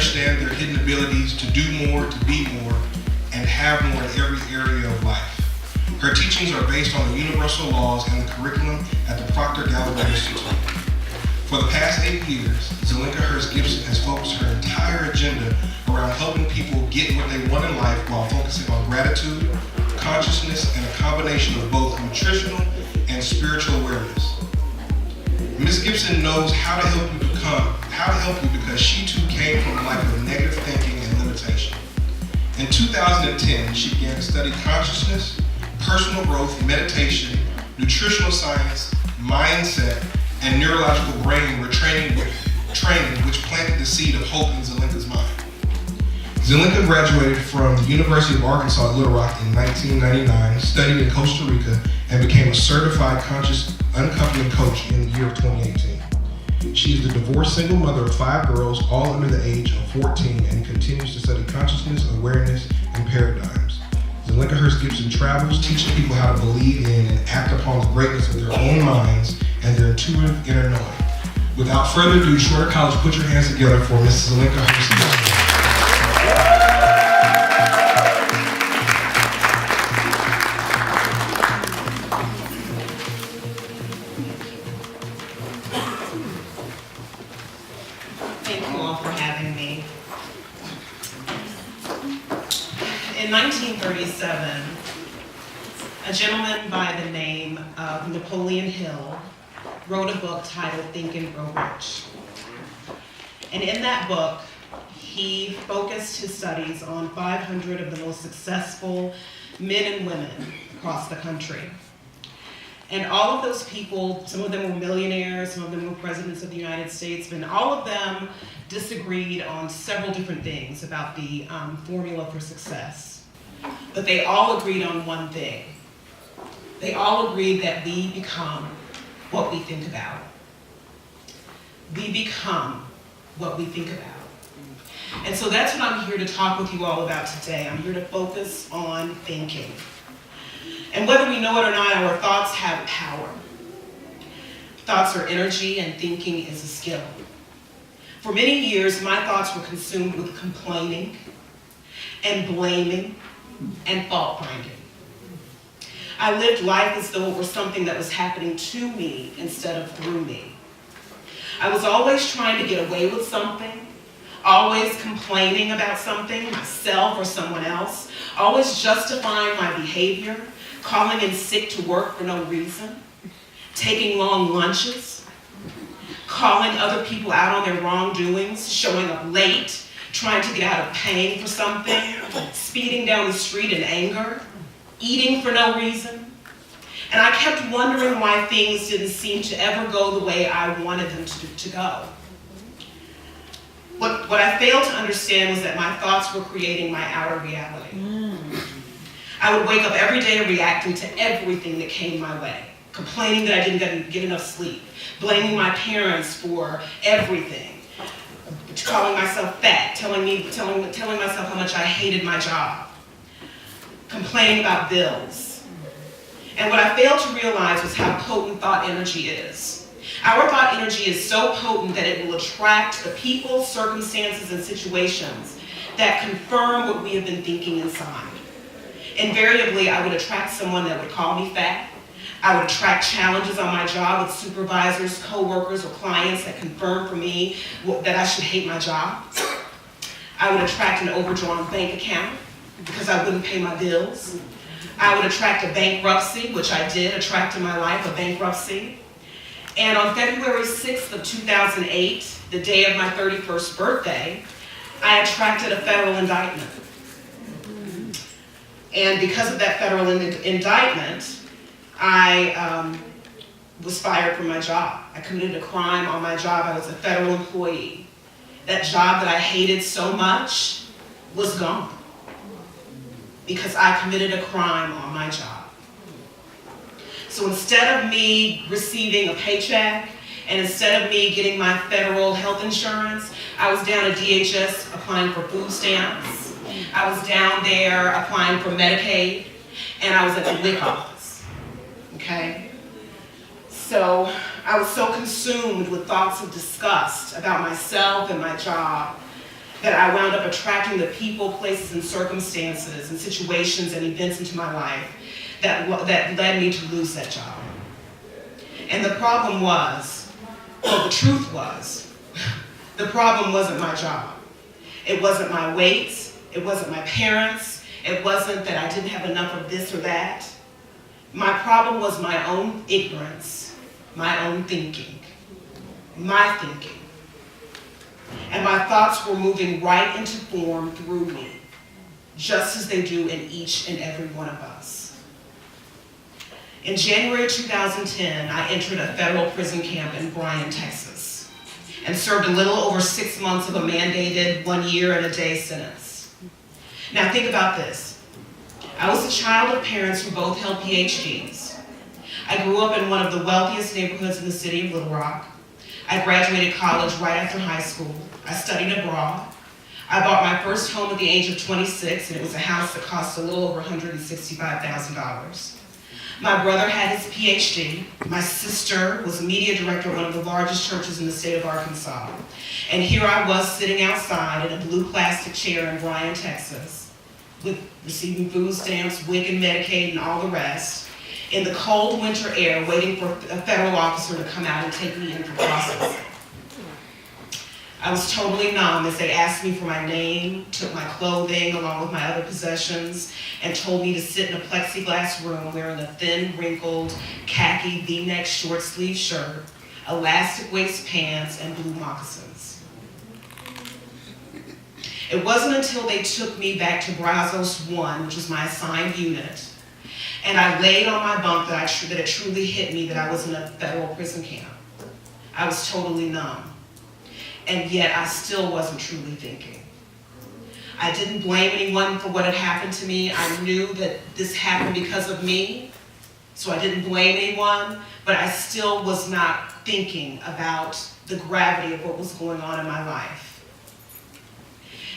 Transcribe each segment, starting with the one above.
understand their hidden abilities to do more, to be more, and have more in every area of life. Her teachings are based on the universal laws and the curriculum at the Proctor Gallagher Institute. For the past 8 years, Zelenka Herts Gibson has focused her entire agenda around helping people get what they want in life while focusing on gratitude, consciousness, and a combination of both nutritional and spiritual awareness. Ms. Gibson knows how to help you because she too came from a life of negative thinking and limitation. In 2010, she began to study consciousness, personal growth, meditation, nutritional science, mindset, and neurological brain retraining which planted the seed of hope in Zelenka's mind. Zelenka graduated from the University of Arkansas at Little Rock in 1999, studied in Costa Rica, and became a certified conscious uncoupling coach in the year of 2018. She is the divorced single mother of 5 girls, all under the age of 14, and continues to study consciousness, awareness, and paradigms. Zelenka Herts Gibson travels, teaching people how to believe in and act upon the greatness of their own minds and their intuitive inner knowing. Without further ado, Shorter College, put your hands together for Mrs. Zelenka Herts Gibson. Thank you all for having me. In 1937, a gentleman by the name of Napoleon Hill wrote a book titled Think and Grow Rich. And in that book, he focused his studies on 500 of the most successful men and women across the country. And all of those people, some of them were millionaires, some of them were presidents of the United States, and all of them disagreed on several different things about the formula for success. But they all agreed on one thing. They all agreed that we become what we think about. We become what we think about. And so that's what I'm here to talk with you all about today. I'm here to focus on thinking. And whether we know it or not, our thoughts have power. Thoughts are energy, and thinking is a skill. For many years, my thoughts were consumed with complaining and blaming and fault-finding. I lived life as though it were something that was happening to me instead of through me. I was always trying to get away with something, always complaining about something, myself or someone else, always justifying my behavior, calling in sick to work for no reason, taking long lunches, calling other people out on their wrongdoings, showing up late, trying to get out of paying for something, speeding down the street in anger, eating for no reason. And I kept wondering why things didn't seem to ever go the way I wanted them to go. What I failed to understand was that my thoughts were creating my outer reality. I would wake up every day reacting to everything that came my way, complaining that I didn't get enough sleep, blaming my parents for everything, calling myself fat, telling myself how much I hated my job, complaining about bills. And what I failed to realize was how potent thought energy is. Our thought energy is so potent that it will attract the people, circumstances, and situations that confirm what we have been thinking inside. Invariably, I would attract someone that would call me fat. I would attract challenges on my job with supervisors, co-workers, or clients that confirm for me that I should hate my job. I would attract an overdrawn bank account because I wouldn't pay my bills. I would attract a bankruptcy, which I did attract in my life, a bankruptcy. And on February 6th of 2008, the day of my 31st birthday, I attracted a federal indictment. And because of that federal indictment, I was fired from my job. I committed a crime on my job. I was a federal employee. That job that I hated so much was gone because I committed a crime on my job. So instead of me receiving a paycheck, and instead of me getting my federal health insurance, I was down at DHS applying for food stamps. I was down there applying for Medicaid, and I was at the WIC office, okay? So I was so consumed with thoughts of disgust about myself and my job that I wound up attracting the people, places, and circumstances, and situations and events into my life that led me to lose that job. And the problem was, well, the truth was, the problem wasn't my job. It wasn't my weight. It wasn't my parents. It wasn't that I didn't have enough of this or that. My problem was my own ignorance, my own thinking, my thinking. And my thoughts were moving right into form through me, just as they do in each and every one of us. In January 2010, I entered a federal prison camp in Bryan, Texas, and served a little over 6 months of a mandated 1 year and a day sentence. Now think about this. I was a child of parents who both held PhDs. I grew up in one of the wealthiest neighborhoods in the city of Little Rock. I graduated college right after high school. I studied abroad. I bought my first home at the age of 26, and it was a house that cost a little over $165,000. My brother had his PhD. My sister was a media director at one of the largest churches in the state of Arkansas. And here I was sitting outside in a blue plastic chair in Bryan, Texas, with receiving food stamps, WIC and Medicaid, and all the rest, in the cold winter air, waiting for a federal officer to come out and take me in for processing. I was totally numb as they asked me for my name, took my clothing along with my other possessions, and told me to sit in a plexiglass room wearing a thin, wrinkled, khaki V-neck short sleeve shirt, elastic waist pants, and blue moccasins. It wasn't until they took me back to Brazos 1, which was my assigned unit, and I laid on my bunk that it truly hit me that I was in a federal prison camp. I was totally numb. And yet I still wasn't truly thinking. I didn't blame anyone for what had happened to me. I knew that this happened because of me, so I didn't blame anyone, but I still was not thinking about the gravity of what was going on in my life.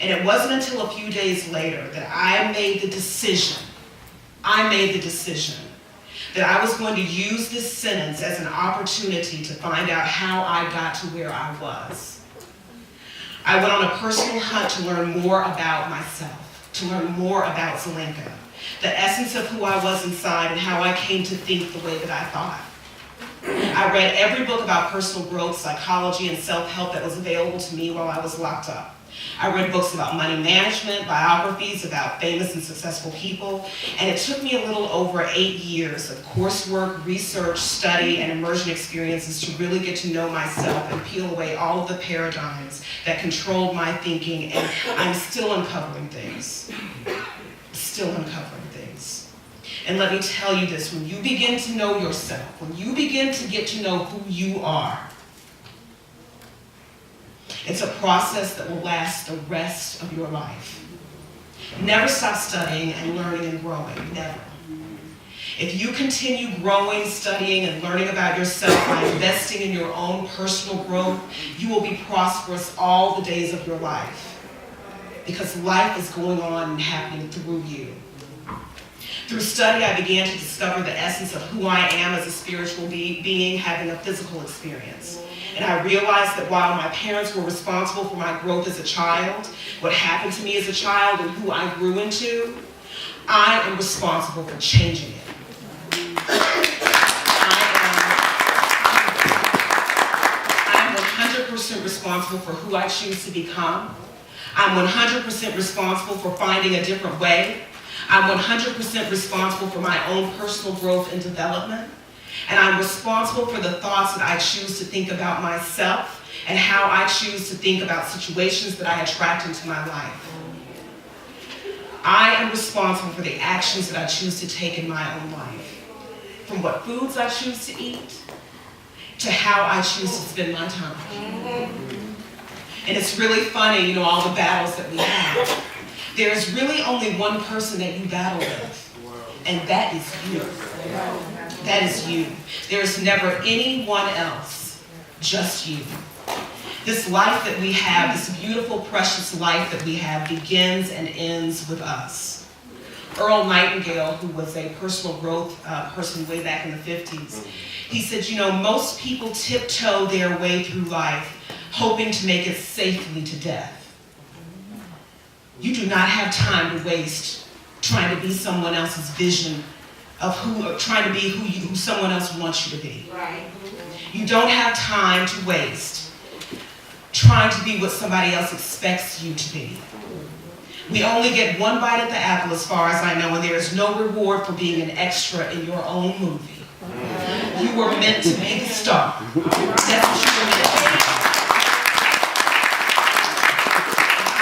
And it wasn't until a few days later that I made the decision that I was going to use this sentence as an opportunity to find out how I got to where I was. I went on a personal hunt to learn more about myself, to learn more about Zelenka, the essence of who I was inside and how I came to think the way that I thought. I read every book about personal growth, psychology, and self-help that was available to me while I was locked up. I read books about money management, biographies about famous and successful people, and it took me a little over 8 years of coursework, research, study, and immersion experiences to really get to know myself and peel away all of the paradigms that controlled my thinking, and I'm still uncovering things. And let me tell you this, when you begin to know yourself, when you begin to get to know who you are, it's a process that will last the rest of your life. Never stop studying and learning and growing, never. If you continue growing, studying, and learning about yourself by investing in your own personal growth, you will be prosperous all the days of your life. Because life is going on and happening through you. Through study, I began to discover the essence of who I am as a spiritual being having a physical experience. And I realized that while my parents were responsible for my growth as a child, what happened to me as a child and who I grew into, I am responsible for changing it. I am 100% responsible for who I choose to become. I'm 100% responsible for finding a different way. I'm 100% responsible for my own personal growth and development. And I'm responsible for the thoughts that I choose to think about myself and how I choose to think about situations that I attract into my life. I am responsible for the actions that I choose to take in my own life. From what foods I choose to eat, to how I choose to spend my time. And it's really funny, all the battles that we have. There's really only one person that you battle with, and that is you. That is you. There's never anyone else, just you. This life that we have, this beautiful, precious life that we have, begins and ends with us. Earl Nightingale, who was a personal growth person way back in the 50s, he said, most people tiptoe their way through life, hoping to make it safely to death. You do not have time to waste trying to be someone else's vision of or trying to be who someone else wants you to be. Right. You don't have time to waste trying to be what somebody else expects you to be. We only get one bite at the apple as far as I know, and there is no reward for being an extra in your own movie. You were meant to be the star. That's what you were meant to be.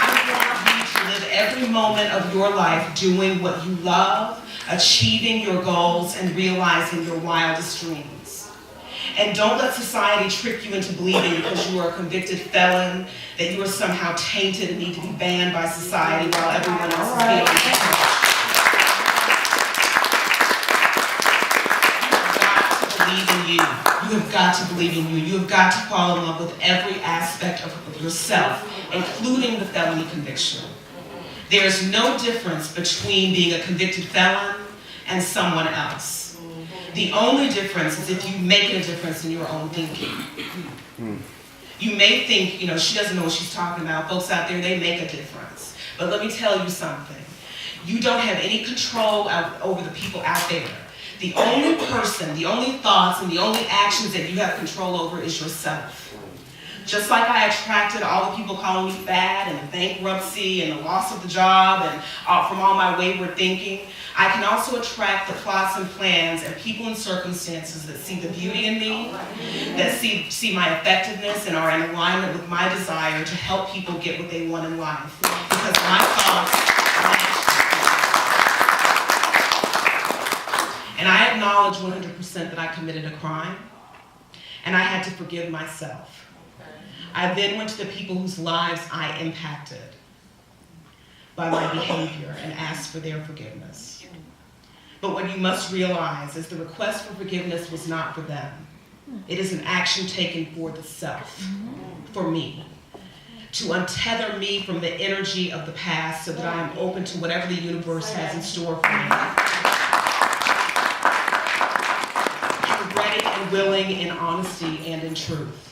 I want you to live every moment of your life doing what you love, achieving your goals, and realizing your wildest dreams. And don't let society trick you into believing because you are a convicted felon that you are somehow tainted and need to be banned by society while everyone else is feeling it. You have got to believe in you. You have got to fall in love with every aspect of yourself, including the felony conviction. There is no difference between being a convicted felon and someone else. The only difference is if you make a difference in your own thinking. You may think, she doesn't know what she's talking about. Folks out there, they make a difference. But let me tell you something. You don't have any control over the people out there. The only person, the only thoughts, and the only actions that you have control over is yourself. Just like I attracted all the people calling me fat and the bankruptcy and the loss of the job and from all my wayward thinking, I can also attract the plots and plans and people and circumstances that see the beauty in me, that see my effectiveness and are in alignment with my desire to help people get what they want in life. Because my thoughts and I acknowledge 100% that I committed a crime, and I had to forgive myself. I then went to the people whose lives I impacted by my behavior and asked for their forgiveness. But what you must realize is the request for forgiveness was not for them. It is an action taken for the self, for me, to untether me from the energy of the past so that I am open to whatever the universe has in store for me. Ready and willing in honesty and in truth.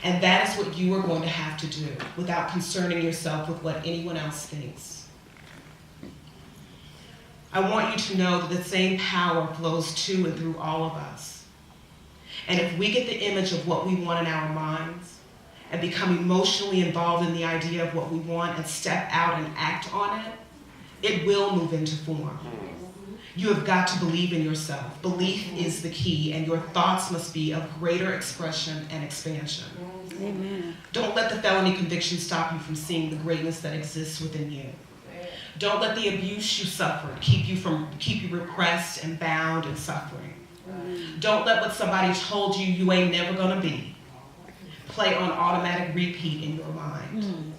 And that is what you are going to have to do without concerning yourself with what anyone else thinks. I want you to know that the same power flows to and through all of us. And if we get the image of what we want in our minds and become emotionally involved in the idea of what we want and step out and act on it, it will move into form. You have got to believe in yourself. Belief is the key, and your thoughts must be of greater expression and expansion. Amen. Don't let the felony conviction stop you from seeing the greatness that exists within you. Don't let the abuse you suffered keep you repressed and bound and suffering. Don't let what somebody told you ain't never gonna be play on automatic repeat in your mind.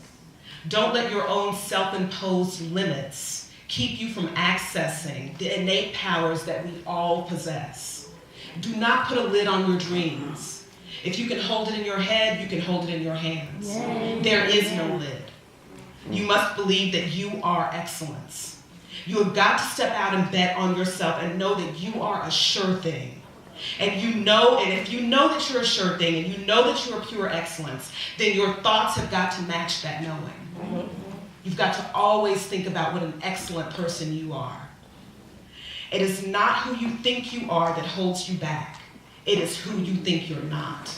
Don't let your own self-imposed limits keep you from accessing the innate powers that we all possess. Do not put a lid on your dreams. If you can hold it in your head, you can hold it in your hands. Yay. There is no lid. You must believe that you are excellence. You have got to step out and bet on yourself and know that you are a sure thing. And if you know that you're a sure thing and you know that you're pure excellence, then your thoughts have got to match that knowing. You've got to always think about what an excellent person you are. It is not who you think you are that holds you back. It is who you think you're not.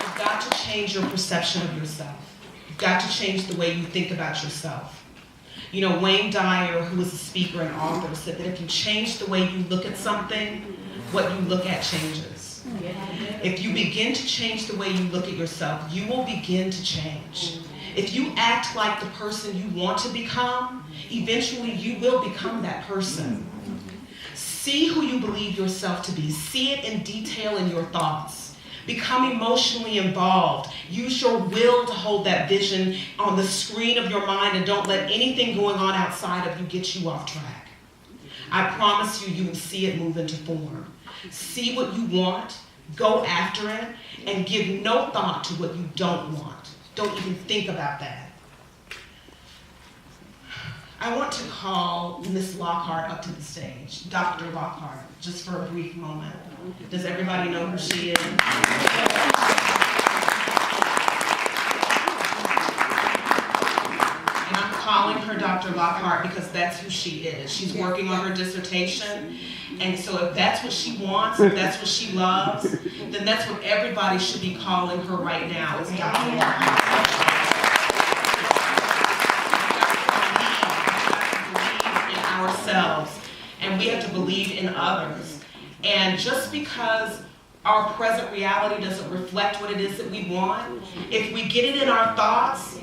You've got to change your perception of yourself. You've got to change the way you think about yourself. Wayne Dyer, who is a speaker and author, said that if you change the way you look at something, what you look at changes. If you begin to change the way you look at yourself, you will begin to change. If you act like the person you want to become, eventually you will become that person. See who you believe yourself to be. See it in detail in your thoughts. Become emotionally involved. Use your will to hold that vision on the screen of your mind and don't let anything going on outside of you get you off track. I promise you will see it move into form. See what you want, go after it, and give no thought to what you don't want. Don't even think about that. I want to call Miss Lockhart up to the stage, Dr. Lockhart, just for a brief moment. Does everybody know who she is? And I'm calling her Dr. Lockhart because that's who she is. She's working on her dissertation, and so if that's what she wants, if that's what she loves, then that's what everybody should be calling her right now, is Dr. Lockhart. Ourselves, and we have to believe in others. And just because our present reality doesn't reflect what it is that we want, if we get it in our thoughts,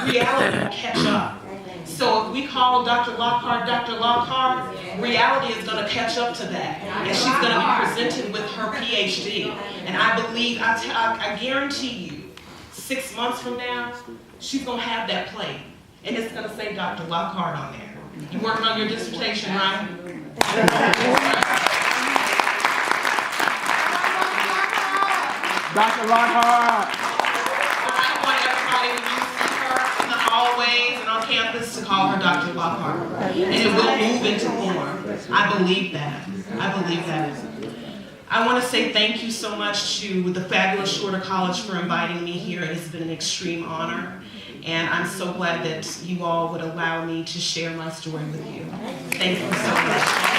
reality will catch up. So if we call Dr. Lockhart, reality is going to catch up to that, and she's going to be presented with her PhD. And I believe, I guarantee you, 6 months from now, she's going to have that plate, and it's going to say Dr. Lockhart on there. You working on your dissertation, right? Dr. Lockhart. I want everybody, when you see her in the hallways and on campus, to call her Dr. Lockhart. And it will move into form. I believe that. I believe that. I want to say thank you so much to the fabulous Shorter College for inviting me here. It has been an extreme honor. And I'm so glad that you all would allow me to share my story with you. Thank you so much.